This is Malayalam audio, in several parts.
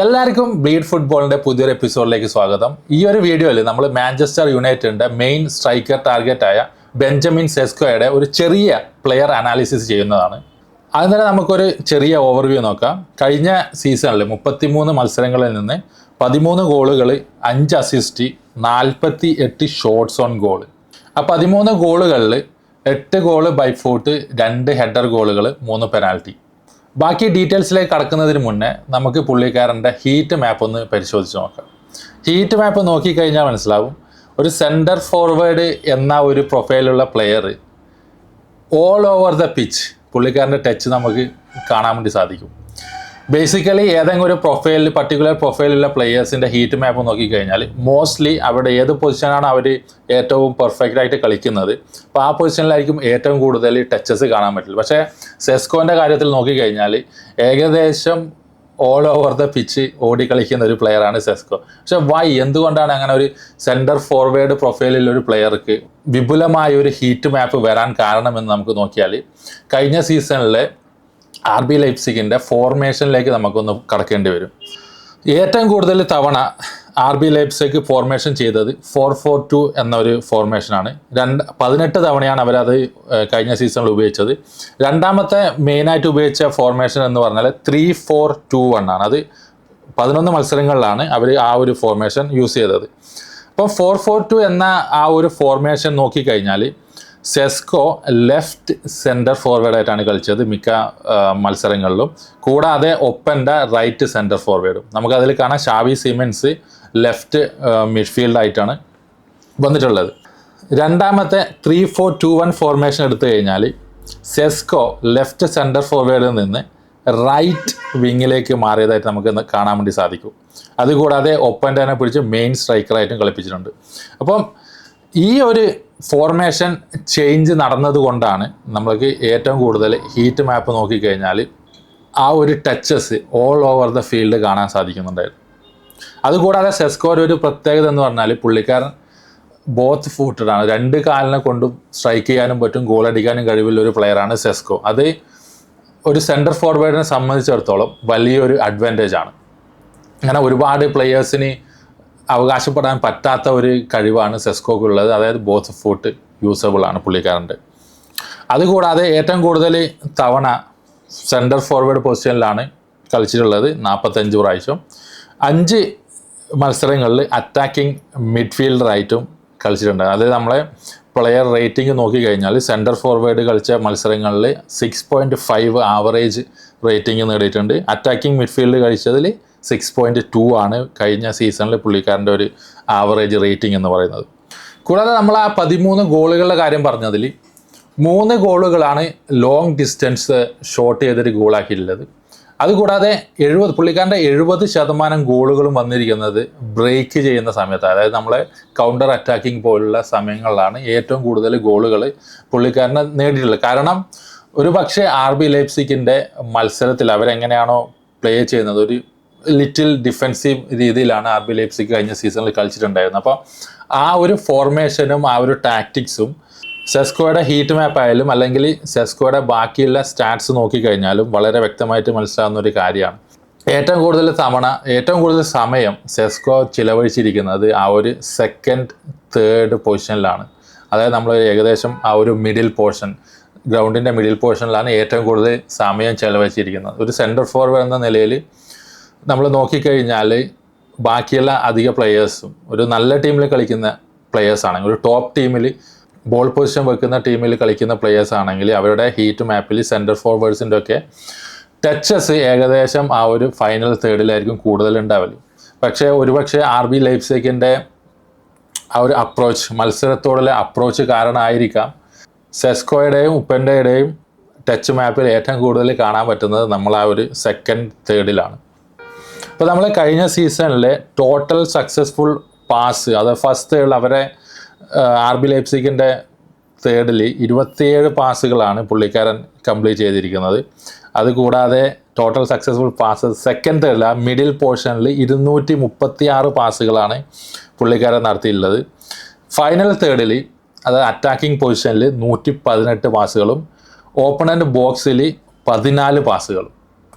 എല്ലാവർക്കും ബ്ലീഡ് ഫുട്ബോളിന്റെ പുതിയൊരു എപ്പിസോഡിലേക്ക് സ്വാഗതം. ഈ ഒരു വീഡിയോയിൽ നമ്മൾ മാഞ്ചസ്റ്റർ യുണൈറ്റഡിന്റെ മെയിൻ സ്ട്രൈക്കർ ടാർഗറ്റായ ബെഞ്ചമിൻ സെസ്കോയുടെ ഒരു ചെറിയ പ്ലെയർ അനാലിസിസ് ചെയ്യുന്നതാണ്. അതിന് തന്നെ നമുക്കൊരു ചെറിയ ഓവർവ്യൂ നോക്കാം. കഴിഞ്ഞ സീസണിൽ 33 മത്സരങ്ങളിൽ നിന്ന് 13 ഗോളുകൾ, 5 അസിസ്റ്റ്, 48 ഷോട്ട്സ് ഓൺ ഗോൾ. ആ 13 ഗോളുകളിൽ 8 ഗോള് ബൈ ഫൂട്ട്, 2 ഹെഡർ ഗോളുകൾ, 3 പെനാൽറ്റി. ബാക്കി ഡീറ്റെയിൽസിലേക്ക് കടക്കുന്നതിന് മുന്നേ നമുക്ക് പുള്ളിക്കാരൻ്റെ ഹീറ്റ് മാപ്പ് ഒന്ന് പരിശോധിച്ച് നോക്കാം. ഹീറ്റ് മാപ്പ് നോക്കിക്കഴിഞ്ഞാൽ മനസ്സിലാവും, ഒരു സെൻറ്റർ ഫോർവേഡ് എന്ന ഒരു പ്രൊഫൈലുള്ള player all over the pitch പുള്ളിക്കാരൻ്റെ ടച്ച് നമുക്ക് കാണാൻ വേണ്ടി സാധിക്കും. ബേസിക്കലി ഏതെങ്കിലും ഒരു പർട്ടിക്കുലർ പ്രൊഫൈലുള്ള പ്ലെയേഴ്സിൻ്റെ ഹീറ്റ് മാപ്പ് നോക്കിക്കഴിഞ്ഞാൽ മോസ്റ്റ്ലി അവിടെ ഏത് പൊസിഷനാണ് അവർ ഏറ്റവും പെർഫെക്റ്റ് ആയിട്ട് കളിക്കുന്നത്, അപ്പോൾ ആ പൊസിഷനിലായിരിക്കും ഏറ്റവും കൂടുതൽ ടച്ചസ് കാണാൻ പറ്റില്ല. പക്ഷേ സെസ്കോൻ്റെ കാര്യത്തിൽ നോക്കിക്കഴിഞ്ഞാൽ ഏകദേശം ഓൾ ഓവർ ദ പിച്ച് ഓടി കളിക്കുന്ന ഒരു പ്ലെയറാണ് സെസ്കോ. പക്ഷേ എന്തുകൊണ്ടാണ് അങ്ങനെ ഒരു സെൻറ്റർ ഫോർവേഡ് പ്രൊഫൈലിൽ ഒരു പ്ലെയർക്ക് വിപുലമായ ഒരു ഹീറ്റ് മാപ്പ് വരാൻ കാരണമെന്ന് നമുക്ക് നോക്കിയാൽ, കഴിഞ്ഞ സീസണിലെ RB ലൈപ്സിഗിൻ്റെ ഫോർമേഷനിലേക്ക് നമുക്കൊന്ന് കടക്കേണ്ടി വരും. ഏറ്റവും കൂടുതൽ തവണ RB ലൈപ്സിഗ് ഫോർമേഷൻ ചെയ്തത് 4-4-2 എന്നൊരു ഫോർമേഷനാണ്. 18 തവണയാണ് അവരത് കഴിഞ്ഞ സീസണിൽ ഉപയോഗിച്ചത്. രണ്ടാമത്തെ മെയിനായിട്ട് ഉപയോഗിച്ച ഫോർമേഷൻ എന്ന് പറഞ്ഞാൽ 3-4-2-1 ആണ്. അത് 11 മത്സരങ്ങളിലാണ് അവർ ആ ഒരു ഫോർമേഷൻ യൂസ് ചെയ്തത്. അപ്പോൾ 4-4-2 എന്ന ആ ഒരു ഫോർമേഷൻ നോക്കിക്കഴിഞ്ഞാൽ സെസ്കോ ലെഫ്റ്റ് സെൻറ്റർ ഫോർവേഡായിട്ടാണ് കളിച്ചത് മിക്ക മത്സരങ്ങളിലും. കൂടാതെ ഒപ്പൻ്റെ റൈറ്റ് സെൻറ്റർ ഫോർവേഡും നമുക്കതിൽ കാണാം. ഷാവി സിമൻസ് ലെഫ്റ്റ് മിഡ്ഫീൽഡായിട്ടാണ് വന്നിട്ടുള്ളത്. രണ്ടാമത്തെ 3-4-2-1 ഫോർമേഷൻ എടുത്തു കഴിഞ്ഞാൽ സെസ്കോ ലെഫ്റ്റ് സെൻറ്റർ ഫോർവേഡിൽ നിന്ന് റൈറ്റ് വിങ്ങിലേക്ക് മാറിയതായിട്ട് നമുക്ക് കാണാൻ വേണ്ടി സാധിക്കും. അതുകൂടാതെ ഒപ്പൻ്റെ തന്നെ പിടിച്ച് മെയിൻ സ്ട്രൈക്കറായിട്ടും കളിപ്പിച്ചിട്ടുണ്ട്. അപ്പം ഈ ഒരു ഫോർമേഷൻ ചേഞ്ച് നടന്നതുകൊണ്ടാണ് നമ്മൾക്ക് ഏറ്റവും കൂടുതൽ ഹീറ്റ് മാപ്പ് നോക്കിക്കഴിഞ്ഞാൽ ആ ഒരു touches all over the field കാണാൻ സാധിക്കുന്നുണ്ടായിരുന്നു. അതുകൂടാതെ സെസ്കോയുടെ ഒരു പ്രത്യേകത എന്ന് പറഞ്ഞാൽ പുള്ളിക്കാരൻ ബോത്ത് ഫൂട്ടഡാണ്. 2 കാലിനെ കൊണ്ടും സ്ട്രൈക്ക് ചെയ്യാനും പറ്റും, ഗോൾ അടിക്കാനും കഴിവുള്ള ഒരു പ്ലെയറാണ് സെസ്കോ. അത് ഒരു സെൻറ്റർ ഫോർവേഡിനെ സംബന്ധിച്ചിടത്തോളം വലിയൊരു അഡ്വാൻറ്റേജ് ആണ്. അങ്ങനെ ഒരുപാട് പ്ലെയേഴ്സിന് അവകാശപ്പെടാൻ പറ്റാത്ത ഒരു കഴിവാണ് സെസ്കോക്കുള്ളത്. അതായത് ബോത്ത് ഫൂട്ട് യൂസബിൾ ആണ് പുള്ളിക്കാരൻ്റെ. അതുകൂടാതെ ഏറ്റവും കൂടുതൽ തവണ സെൻറ്റർ ഫോർവേഡ് പൊസിഷനിലാണ് കളിച്ചിട്ടുള്ളത്, 45 പ്രാവശ്യം. 5 മത്സരങ്ങളിൽ അറ്റാക്കിംഗ് മിഡ്ഫീൽഡറായിട്ടും കളിച്ചിട്ടുണ്ട്. അതായത് നമ്മളെ പ്ലെയർ റേറ്റിംഗ് നോക്കിക്കഴിഞ്ഞാൽ സെൻറ്റർ ഫോർവേഡ് കളിച്ച മത്സരങ്ങളിൽ 6.5 ആവറേജ് റേറ്റിംഗ് നേടിയിട്ടുണ്ട്. അറ്റാക്കിംഗ് മിഡ്ഫീൽഡ് കളിച്ചതിൽ 6.2 ആണ് കഴിഞ്ഞ സീസണിൽ പുള്ളിക്കാരൻ്റെ ഒരു ആവറേജ് റേറ്റിംഗ് എന്ന് പറയുന്നത്. കൂടാതെ നമ്മൾ ആ 13 ഗോളുകളുടെ കാര്യം പറഞ്ഞതിൽ 3 ഗോളുകളാണ് ലോങ് ഡിസ്റ്റൻസ് ഷോട്ട് ചെയ്തൊരു ഗോളാക്കിയിട്ടുള്ളത്. അതുകൂടാതെ പുള്ളിക്കാരൻ്റെ 70% ഗോളുകളും വന്നിരിക്കുന്നത് ബ്രേക്ക് ചെയ്യുന്ന സമയത്ത്, അതായത് നമ്മളെ കൗണ്ടർ അറ്റാക്കിംഗ് പോലുള്ള സമയങ്ങളിലാണ് ഏറ്റവും കൂടുതൽ ഗോളുകൾ പുള്ളിക്കാരനെ നേടിയിട്ടുള്ളത്. കാരണം ഒരു പക്ഷേ RB ലൈപ്സിഗിൻ്റെ മത്സരത്തിൽ അവരെങ്ങനെയാണോ പ്ലേ ചെയ്യുന്നത്, ഒരു ലിറ്റിൽ ഡിഫെൻസീവ് രീതിയിലാണ് RB ലൈപ്സിഗ് കഴിഞ്ഞ സീസണിൽ കളിച്ചിട്ടുണ്ടായിരുന്നത്. അപ്പോൾ ആ ഒരു ഫോർമേഷനും ആ ഒരു ടാക്ടിക്സും സെസ്കോയുടെ ഹീറ്റ് മാപ്പ് ആയാലും അല്ലെങ്കിൽ സെസ്കോയുടെ ബാക്കിയുള്ള സ്റ്റാറ്റ്സ് നോക്കിക്കഴിഞ്ഞാലും വളരെ വ്യക്തമായിട്ട് മനസ്സിലാകുന്ന ഒരു കാര്യമാണ്. ഏറ്റവും കൂടുതൽ സമയം സെസ്കോ ചിലവഴിച്ചിരിക്കുന്നത് ആ ഒരു സെക്കൻഡ്, തേർഡ് പൊസിഷനിലാണ്. അതായത് നമ്മൾ ഏകദേശം ആ ഒരു മിഡിൽ പോർഷൻ, ഗ്രൗണ്ടിൻ്റെ മിഡിൽ പോർഷനിലാണ് ഏറ്റവും കൂടുതൽ സമയം ചിലവഴിച്ചിരിക്കുന്നത്. ഒരു സെൻറ്റർ ഫോർവേഡ് എന്ന നിലയിൽ നമ്മൾ നോക്കിക്കഴിഞ്ഞാൽ ബാക്കിയുള്ള അധിക പ്ലെയേഴ്സും ഒരു നല്ല ടീമിൽ കളിക്കുന്ന പ്ലെയേഴ്സ് ആണെങ്കിൽ, ഒരു ടോപ്പ് ടീമിൽ ബോൾ പൊസിഷൻ വെക്കുന്ന ടീമിൽ കളിക്കുന്ന പ്ലെയേഴ്സ് ആണെങ്കിൽ അവരുടെ ഹീറ്റ് മാപ്പിൽ സെൻറ്റർ ഫോർവേഡ്സിൻ്റെ ഒക്കെ ടച്ചസ് ഏകദേശം ആ ഒരു ഫൈനൽ തേർഡിലായിരിക്കും കൂടുതലുണ്ടാവല്. പക്ഷേ ഒരുപക്ഷെ RB ലൈപ്സിഗിൻ്റെ ആ ഒരു മത്സരത്തോടുള്ള അപ്രോച്ച് കാരണമായിരിക്കാം സെസ്കോയുടെയും ഉപ്പൻ്റെയുടെയും ടച്ച് മാപ്പിൽ ഏറ്റവും കൂടുതൽ കാണാൻ പറ്റുന്നത് നമ്മൾ ആ ഒരു സെക്കൻഡ്, തേർഡിലാണ്. അപ്പോൾ നമ്മൾ കഴിഞ്ഞ സീസണിലെ ടോട്ടൽ സക്സസ്ഫുൾ പാസ്, അത് ഫസ്റ്റ് തേർഡിൽ അവരെ RB ലൈപ്സിഗിൻ്റെ തേർഡിൽ 27 പാസുകളാണ് പുള്ളിക്കാരൻ കംപ്ലീറ്റ് ചെയ്തിരിക്കുന്നത്. അതുകൂടാതെ ടോട്ടൽ സക്സസ്ഫുൾ പാസ് സെക്കൻഡ് തേർഡിൽ, ആ മിഡിൽ പോർഷനിൽ 236 പാസുകളാണ് പുള്ളിക്കാരൻ നടത്തിയിട്ടുള്ളത്. ഫൈനൽ തേർഡിൽ, അത് അറ്റാക്കിംഗ് പൊസിഷനിൽ 118 പാസുകളും ഓപ്പണൻ്റ് ബോക്സിൽ 14 പാസുകളും.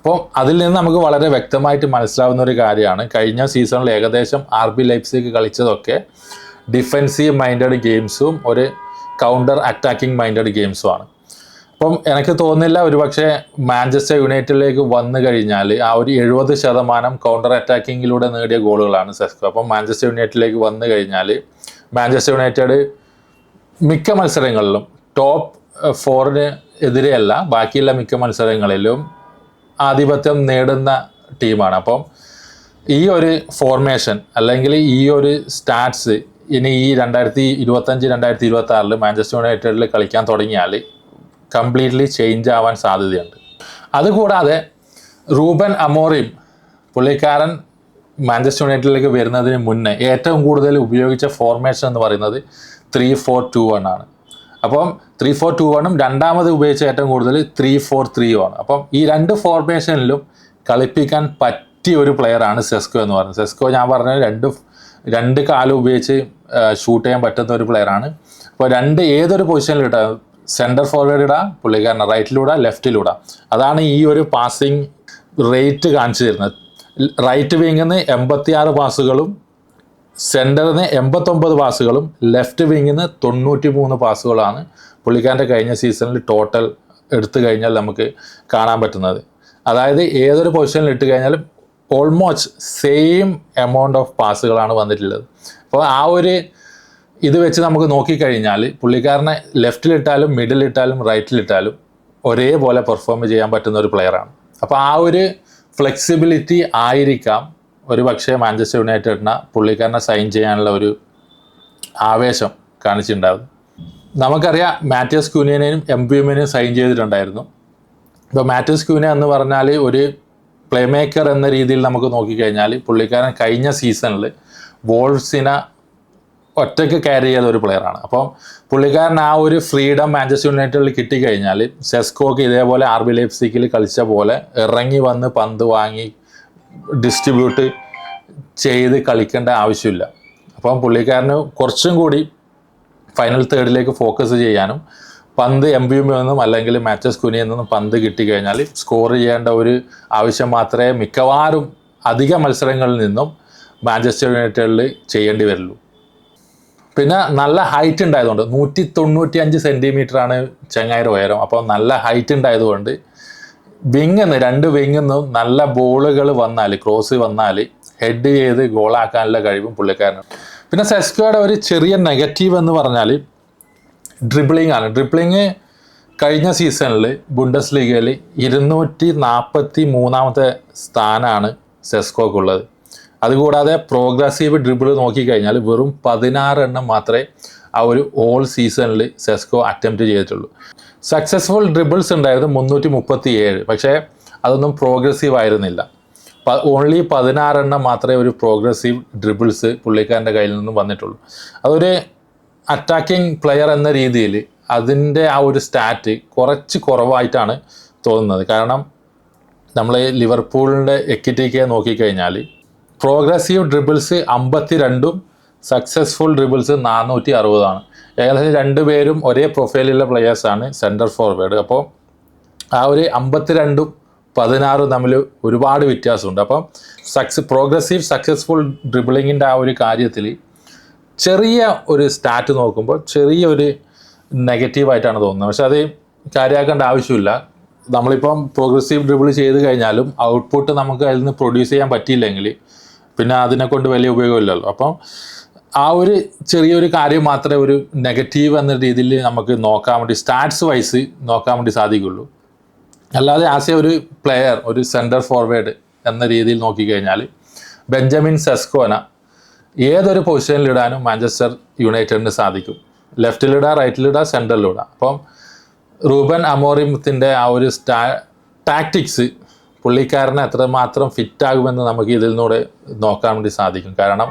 അപ്പോൾ അതിൽ നിന്ന് നമുക്ക് വളരെ വ്യക്തമായിട്ട് മനസ്സിലാവുന്ന ഒരു കാര്യമാണ്, കഴിഞ്ഞ സീസണിൽ ഏകദേശം RB ലൈപ്സിഗ് കളിച്ചതൊക്കെ ഡിഫെൻസീവ് മൈൻഡഡ് ഗെയിംസും ഒരു കൗണ്ടർ അറ്റാക്കിംഗ് മൈൻഡഡ് ഗെയിംസുമാണ്. അപ്പം എനിക്ക് തോന്നുന്നില്ല ഒരുപക്ഷെ മാഞ്ചസ്റ്റർ യുണൈറ്റഡിലേക്ക് വന്നു കഴിഞ്ഞാൽ ആ ഒരു 70% കൗണ്ടർ അറ്റാക്കിങ്ങിലൂടെ നേടിയ ഗോളുകളാണ് സെസ്കോ. അപ്പം മാഞ്ചസ്റ്റർ യുണൈറ്റഡിലേക്ക് വന്നു കഴിഞ്ഞാൽ മാഞ്ചസ്റ്റർ യുണൈറ്റഡ് മിക്ക മത്സരങ്ങളിലും ടോപ്പ് 4 എതിരെയല്ല, ബാക്കിയുള്ള മിക്ക മത്സരങ്ങളിലും ആധിപത്യം നേടുന്ന ടീമാണ്. അപ്പം ഈ ഒരു ഫോർമേഷൻ അല്ലെങ്കിൽ ഈ ഒരു സ്റ്റാറ്റ്സ് ഇനി ഈ 2025-2026 മാഞ്ചസ്റ്റർ യുണൈറ്റഡിൽ കളിക്കാൻ തുടങ്ങിയാൽ കംപ്ലീറ്റ്ലി ചേഞ്ച് ആവാൻ സാധ്യതയുണ്ട്. അതുകൂടാതെ റൂബൻ അമോറിം പുള്ളിക്കാരൻ മാഞ്ചസ്റ്റർ യുണൈറ്റഡിലേക്ക് വരുന്നതിന് മുന്നേ ഏറ്റവും കൂടുതൽ ഉപയോഗിച്ച ഫോർമേഷൻ എന്ന് പറയുന്നത് 3-4-2-1 ആണ്. അപ്പം 3-4-2-1ഉം രണ്ടാമത് ഉപയോഗിച്ച ഏറ്റവും കൂടുതൽ 3-4-3 ആണ്. അപ്പം ഈ രണ്ട് ഫോർമേഷനിലും കളിപ്പിക്കാൻ പറ്റിയ ഒരു പ്ലെയറാണ് സെസ്കോ എന്ന് പറയുന്നത്. സെസ്കോ ഞാൻ പറഞ്ഞത് രണ്ട് കാലം ഉപയോഗിച്ച് ഷൂട്ട് ചെയ്യാൻ പറ്റുന്ന ഒരു പ്ലെയറാണ്. അപ്പോൾ ഏതൊരു പൊസിഷനിലിട്ടാൽ സെൻറ്റർ ഫോർവേഡ് ഇടാം, പുള്ളിക്കാരനെ റൈറ്റിലൂടെ ലെഫ്റ്റിലൂടെ. അതാണ് ഈ ഒരു പാസിങ് റേറ്റ് കാണിച്ചു തരുന്നത്. റൈറ്റ് വിങ്ങിന് 86 പാസുകളും സെൻറ്ററിന് 89 പാസുകളും ലെഫ്റ്റ് വിങ്ങിന് 93 പാസുകളാണ് പുള്ളിക്കാരൻ്റെ കഴിഞ്ഞ സീസണിൽ ടോട്ടൽ എടുത്തു കഴിഞ്ഞാൽ നമുക്ക് കാണാൻ പറ്റുന്നത്. അതായത് ഏതൊരു പൊസിഷനിൽ ഇട്ട് കഴിഞ്ഞാലും ഓൾമോസ്റ്റ് സെയിം എമൗണ്ട് ഓഫ് പാസുകളാണ് വന്നിട്ടുള്ളത്. അപ്പോൾ ആ ഒരു ഇത് വെച്ച് നമുക്ക് നോക്കിക്കഴിഞ്ഞാൽ പുള്ളിക്കാരനെ ലെഫ്റ്റിലിട്ടാലും മിഡിലിട്ടാലും റൈറ്റിലിട്ടാലും ഒരേപോലെ പെർഫോം ചെയ്യാൻ പറ്റുന്ന ഒരു പ്ലെയറാണ്. അപ്പോൾ ആ ഒരു ഫ്ലെക്സിബിലിറ്റി ആയിരിക്കാം ഒരു പക്ഷേ മാഞ്ചസ്റ്റർ യുണൈറ്റഡിനെ പുള്ളിക്കാരനെ സൈൻ ചെയ്യാനുള്ള ഒരു ആവേശം കാണിച്ചിട്ടുണ്ടാവും. നമുക്കറിയാം മാറ്റിയസ് ക്യൂനിയനെയും എംബ്യൂമിനെയും സൈൻ ചെയ്തിട്ടുണ്ടായിരുന്നു. ഇപ്പോൾ മാറ്റിയസ് ക്യൂനിയ എന്ന് പറഞ്ഞാൽ ഒരു പ്ലേ മേക്കർ എന്ന രീതിയിൽ നമുക്ക് നോക്കിക്കഴിഞ്ഞാൽ പുള്ളിക്കാരൻ കഴിഞ്ഞ സീസണിൽ വോൾവ്സിനെ ഒറ്റയ്ക്ക് ക്യാരി ചെയ്ത ഒരു പ്ലെയറാണ്. അപ്പം പുള്ളിക്കാരൻ ആ ഒരു ഫ്രീഡം മാഞ്ചസ്റ്റർ യുണൈറ്റഡിൽ കിട്ടിക്കഴിഞ്ഞാൽ സെസ്കോക്ക് ഇതേപോലെ RB ലൈപ്സിഗിൽ കളിച്ച പോലെ ഇറങ്ങി വന്ന് പന്ത് വാങ്ങി ഡിസ്ട്രിബ്യൂട്ട് ചെയ്ത് കളിക്കേണ്ട ആവശ്യമില്ല. അപ്പം പുള്ളിക്കാരന് കുറച്ചും കൂടി ഫൈനൽ തേർഡിലേക്ക് ഫോക്കസ് ചെയ്യാനും പന്ത് എംബ്യൂമിൽ നിന്നും അല്ലെങ്കിൽ മാറ്റിയസ് ക്യൂനിയയിൽ നിന്നും പന്ത് കിട്ടിക്കഴിഞ്ഞാൽ സ്കോർ ചെയ്യേണ്ട ഒരു ആവശ്യം മാത്രമേ മിക്കവാറും അധിക മത്സരങ്ങളിൽ നിന്നും മാഞ്ചസ്റ്റർ യുണൈറ്റഡിൽ ചെയ്യേണ്ടി വരുള്ളൂ. പിന്നെ നല്ല ഹൈറ്റ് ഉണ്ടായതുകൊണ്ട് 195 സെൻറ്റിമീറ്ററാണ് ചങ്ങായിയുടെ ഉയരം. അപ്പോൾ നല്ല ഹൈറ്റ് ഉണ്ടായതുകൊണ്ട് രണ്ട് വിങ്ങിന്നും നല്ല ബോളുകൾ വന്നാൽ, ക്രോസ് വന്നാൽ ഹെഡ് ചെയ്ത് ഗോളാക്കാനുള്ള കഴിവും പുള്ളിക്കാരനുണ്ട്. പിന്നെ സെസ്കോയുടെ ഒരു ചെറിയ നെഗറ്റീവ് എന്ന് പറഞ്ഞാൽ ഡ്രിബിളിംഗ് ആണ്. ഡ്രിബിളിങ് കഴിഞ്ഞ സീസണിൽ ബുണ്ടസ് ലീഗയിൽ 243-ാമത്തെ സ്ഥാനമാണ് സെസ്കോക്കുള്ളത്. അതുകൂടാതെ പ്രോഗ്രസീവ് ഡ്രിബിൾ നോക്കിക്കഴിഞ്ഞാൽ വെറും 16 എണ്ണം മാത്രമേ ആ ഒരു ഓൾ സീസണിൽ സെസ്കോ അറ്റംപ്റ്റ് ചെയ്തിട്ടുള്ളൂ. സക്സസ്ഫുൾ ഡ്രിബിൾസ് ഉണ്ടായിരുന്നു 337, പക്ഷേ അതൊന്നും പ്രോഗ്രസീവ് ആയിരുന്നില്ല. ഓൺലി 16 എണ്ണം മാത്രമേ ഒരു പ്രോഗ്രസീവ് ഡ്രിബിൾസ് പുള്ളിക്കാരൻ്റെ കയ്യിൽ നിന്നും വന്നിട്ടുള്ളൂ. അതൊരു അറ്റാക്കിംഗ് പ്ലെയർ എന്ന രീതിയിൽ അതിൻ്റെ ആ ഒരു സ്റ്റാറ്റ് കുറച്ച് കുറവായിട്ടാണ് തോന്നുന്നത്. കാരണം നമ്മൾ ലിവർപൂളിൻ്റെ എക്കിറ്റിക്ക് നോക്കിക്കഴിഞ്ഞാൽ പ്രോഗ്രസീവ് ഡ്രിബിൾസ് 52ഉം സക്സസ്ഫുൾ ഡ്രിബിൾസ് 460 ഏകദേശം രണ്ടുപേരും ഒരേ പ്രൊഫൈലുള്ള പ്ലെയേഴ്സാണ് സെൻറ്റർ ഫോർവേഡ്. അപ്പോൾ ആ ഒരു 52ഉം 16 തമ്മിൽ ഒരുപാട് വ്യത്യാസമുണ്ട്. അപ്പം പ്രോഗ്രസീവ് സക്സസ്ഫുൾ ഡ്രിബിളിങ്ങിൻ്റെ ആ ഒരു കാര്യത്തിൽ ചെറിയ ഒരു സ്റ്റാറ്റ് നോക്കുമ്പോൾ ചെറിയൊരു നെഗറ്റീവായിട്ടാണ് തോന്നുന്നത്. പക്ഷെ അത് കാര്യമാക്കേണ്ട ആവശ്യമില്ല. നമ്മളിപ്പം പ്രോഗ്രസീവ് ഡ്രിബിൾ ചെയ്ത് കഴിഞ്ഞാലും ഔട്ട്പുട്ട് നമുക്ക് അതിൽ നിന്ന് പ്രൊഡ്യൂസ് ചെയ്യാൻ പറ്റിയില്ലെങ്കിൽ പിന്നെ അതിനെക്കൊണ്ട് വലിയ ഉപയോഗമില്ലല്ലോ. അപ്പം ആ ഒരു ചെറിയൊരു കാര്യം മാത്രമേ ഒരു നെഗറ്റീവ് എന്ന രീതിയിൽ നമുക്ക് നോക്കാൻ വേണ്ടി സ്റ്റാറ്റ്സ് വൈസ് നോക്കാൻ വേണ്ടി സാധിക്കുള്ളൂ. അല്ലാതെ ആസ് എ ഒരു പ്ലെയർ, ഒരു സെൻറ്റർ ഫോർവേഡ് എന്ന രീതിയിൽ നോക്കിക്കഴിഞ്ഞാൽ ബെഞ്ചമിൻ സെസ്കോനെ ഏതൊരു പൊസിഷനിലിടാനും മാഞ്ചസ്റ്റർ യുണൈറ്റഡിന് സാധിക്കും. ലെഫ്റ്റിലിടാം, റൈറ്റിലിടാം, സെൻറ്ററിലിടാം. അപ്പം റൂബൻ അമോറിമത്തിൻ്റെ ആ ഒരു ടാക്ടിക്സ് പുള്ളിക്കാരനെ എത്രമാത്രം ഫിറ്റാകുമെന്ന് നമുക്ക് ഇതിൽ നിന്നൂടെ നോക്കാൻ വേണ്ടി സാധിക്കും. കാരണം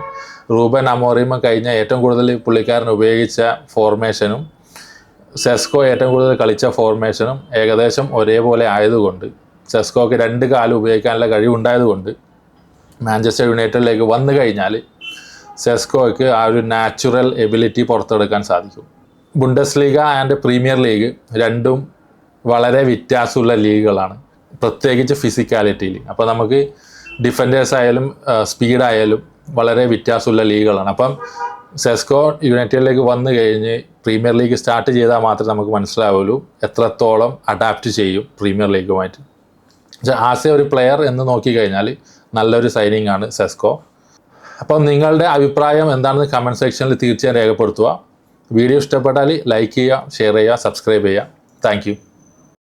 റൂബൻ അമോറിമ കഴിഞ്ഞ ഏറ്റവും കൂടുതൽ പുള്ളിക്കാരൻ ഉപയോഗിച്ച ഫോർമേഷനും സെസ്കോ ഏറ്റവും കൂടുതൽ കളിച്ച ഫോർമേഷനും ഏകദേശം ഒരേപോലെ ആയതുകൊണ്ട്, സെസ്കോക്ക് 2 കാലം ഉപയോഗിക്കാനുള്ള കഴിവുണ്ടായതുകൊണ്ട് മാഞ്ചസ്റ്റർ യുണൈറ്റഡിലേക്ക് വന്നു കഴിഞ്ഞാൽ സെസ്കോയ്ക്ക് ആ ഒരു നാച്ചുറൽ എബിലിറ്റി പുറത്തെടുക്കാൻ സാധിക്കും. ബുണ്ടസ് ലീഗ ആൻഡ് പ്രീമിയർ ലീഗ് രണ്ടും വളരെ വ്യത്യാസമുള്ള ലീഗുകളാണ്. പ്രത്യേകിച്ച് ഫിസിക്കാലിറ്റിയിൽ. അപ്പോൾ നമുക്ക് ഡിഫൻഡേഴ്സ് ആയാലും സ്പീഡായാലും വളരെ വ്യത്യാസമുള്ള ലീഗുകളാണ്. അപ്പം സെസ്കോ യുണൈറ്റഡിലേക്ക് വന്നു കഴിഞ്ഞ് പ്രീമിയർ ലീഗ് സ്റ്റാർട്ട് ചെയ്താൽ മാത്രമേ നമുക്ക് മനസ്സിലാവുള്ളൂ എത്രത്തോളം അഡാപ്റ്റ് ചെയ്യും പ്രീമിയർ ലീഗുമായിട്ട്. ആസ് എ ഒരു പ്ലെയർ എന്ന് നോക്കിക്കഴിഞ്ഞാൽ നല്ലൊരു സൈനിങ് ആണ് സെസ്കോ. അപ്പം നിങ്ങളുടെ അഭിപ്രായം എന്താണെന്ന് കമൻറ്റ് സെക്ഷനിൽ തീർച്ചയായും രേഖപ്പെടുത്തുക. വീഡിയോ ഇഷ്ടപ്പെട്ടാൽ ലൈക്ക് ചെയ്യുക, ഷെയർ ചെയ്യുക, സബ്സ്ക്രൈബ് ചെയ്യുക. Thank you.